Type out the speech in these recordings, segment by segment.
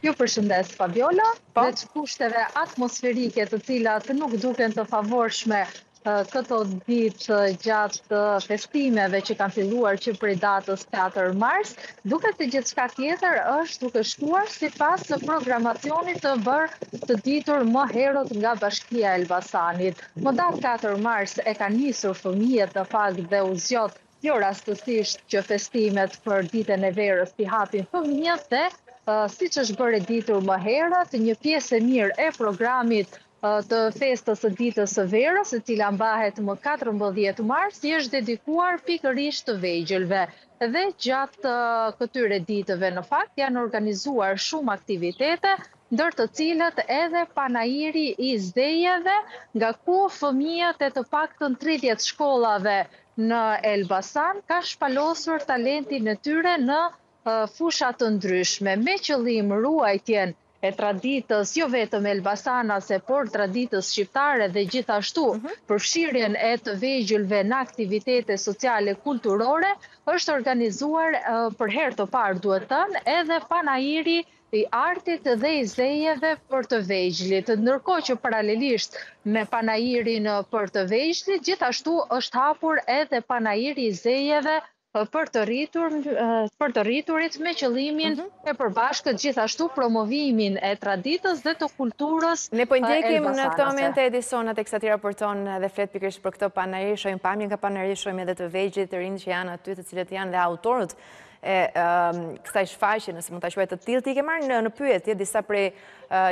Ju përshëndes, Fabiola, Po? dhe të kushteve atmosferike të cilat nuk duken të favorshme këto ditë gjatë festimeve që kanë filluar që prej datës 4 mars, duket se gjithçka tjetër është duke shkuar sipas programacionit të bërë të ditur më herët nga Bashkia e Elbasanit. Më datë 4 mars e kanë nisur fëmijët në fakt dhe u zgjot jo rastësisht që festimet për ditën e verës t'i hapin fëmijët dhe siç është bërë ditur më herët, një pjesë e mirë e programit të festës së ditës së verës, e cila mbahet më 14 mars, i është dedikuar pikërisht të vegjëlve. Dhe gjatë këtyre ditëve në fakt janë organizuar shumë aktivitete, ndër të cilët edhe panajiri i zdejeve, nga ku fëmijët e të paktën 30 shkollave në Elbasan ka shpalosur talentin e tyre në fushat të ndryshme, me qëllim ruajtjen e traditës jo vetëm elbasanase, por traditës shqiptare dhe gjithashtu përfshirjen e të vegjëlve në aktivitete sociale kulturore, është organizuar për herë të parë duhet thënë edhe panajiri i artit dhe i zejeve për të vegjëlit. Ndërkohë që paralelisht me panajirin për të vegjëlit, gjithashtu është hapur edhe panajiri i zejeve për të rriturit me qëllimin e përbashkët gjithashtu promovimin e traditës dhe të kulturës Ne po ndjekim në elbasanase. këto momente edisonat e kësaj t'i raporton dhe flet pikërisht për këtë panajir, shohim pamjen nga panajiri, shohim edhe të vegjëlit, të rinj që janë aty, të cilët janë dhe autorët e kësaj shfaqje, nëse mund ta quaj të tillë. Ti ke marrë në pyetje disa prej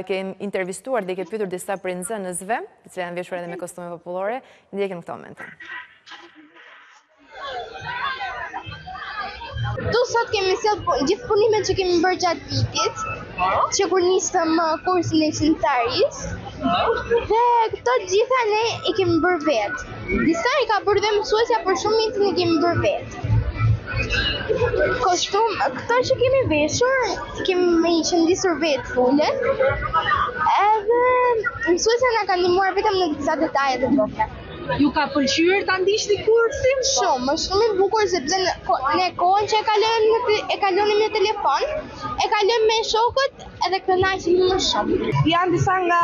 ke intervistuar dhe ke pyetur disa prej nxënësve, të cilët janë veshur edhe me kostume popullore, ndjekim në këto momente. Tu sot kemi sjellë gjithë punimet që kemi bërë gjatë vitit, që kur nisëm kursin e qytetarisë, dhe këto gjitha ne i kemi bërë vetë. Disa i ka bërë dhe mësuesja, por shumicën i kemi bërë vetë. Kostum, këto që kemi veshur, kemi qëndisur vetë fulet, edhe mësuesja na ka ndihmuar vetëm në disa detaje të vogla. Ju ka pëlqyer ta ndiqni kursin? Shumë, është shumë i bukur sepse ne kohën që e kalonim në telefon, e kalojmë me shokët edhe kënaqemi më shumë. Janë disa nga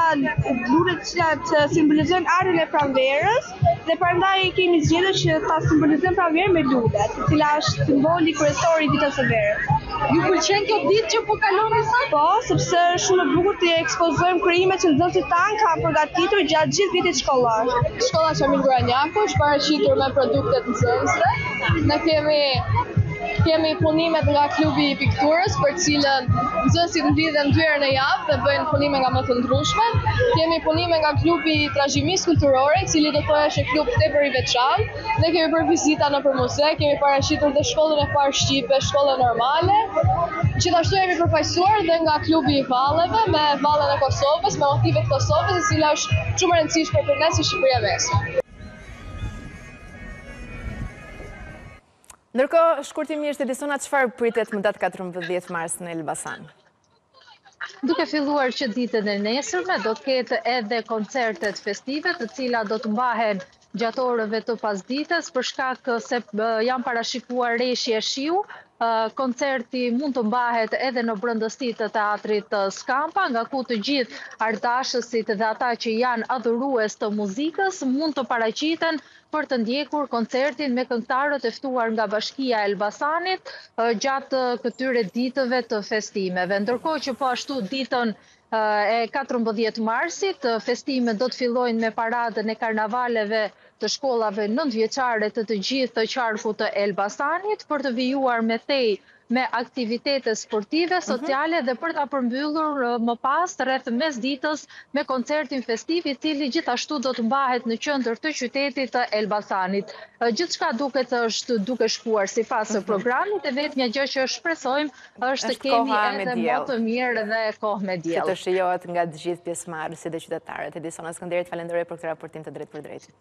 lulet që simbolizojnë artin e pranverës dhe prandaj kemi zgjedhur që ta simbolizojmë pranverën me lulet, e cila është simboli kryesor i ditës së verës. Ju pëlqen kjo ditë që po kaloni sot? Po, sepse është shumë e bukur të ekspozojmë krijimet që nxënësit tanë kanë përgatitur gjatë gjithë vitit shkollor. Shkolla Shamil Granjaku është paraqitur me produktet nxënësve. Ne kemi punimet nga klubi i pikturës, për cilën nxënësit mblidhen 2 herë në javë dhe bëjnë punime nga më të ndryshme. Kemi punime nga klubi i trashëgimisë kulturore, i cili do të është klub tepër i veçantë. Ne kemi bërë vizita nëpër muze, kemi paraqitur dhe shkollën e parë shqipe, shkollën normale. Gjithashtu jemi përfaqësuar dhe nga klubi i valleve, me vallën e Kosovës, me motivet e Kosovës, e cila është shumë e rëndësishme për ne si Shqipëria e Mesme. Ndërkohë, shkurtimisht edisona, çfarë pritet më datë 14 mars në Elbasan? Duke filluar që ditën e nesërme, do të ketë edhe koncertet festive, të cilat do të mbahen gjatë orëve të pasdites, për shkak se janë parashikuar reshje shiu. Koncerti mund të mbahet edhe në brendësi të teatrit Skampa, nga ku të gjithë ardashësit dhe ata që janë adhurues të muzikës mund të paraqiten për të ndjekur koncertin me këngëtarët e ftuar nga Bashkia e Elbasanit gjatë këtyre ditëve të festimeve. Ndërkohë që po ashtu ditën e 14 marsit, festimet do të fillojnë me paradën e karnavaleve të shkollave nëntëvjeçare të gjithë të qarkut të Elbasanit, për të vijuar me tej me aktivitete sportive, sociale dhe për ta përmbyllur më pas rreth mesditës me koncertin festiv, i cili gjithashtu do të mbahet në qendër të qytetit të Elbasanit. Gjithçka është duke shkuar sipas programit, e vetmja gjë që shpresojmë është të kemi edhe më të mirë dhe kohë me diell. Që të shijohet nga të gjithë pjesëmarrësit dhe qytetarët. Edisona Skënderit, falenderoj për këtë raportim të drejtë për drejtë.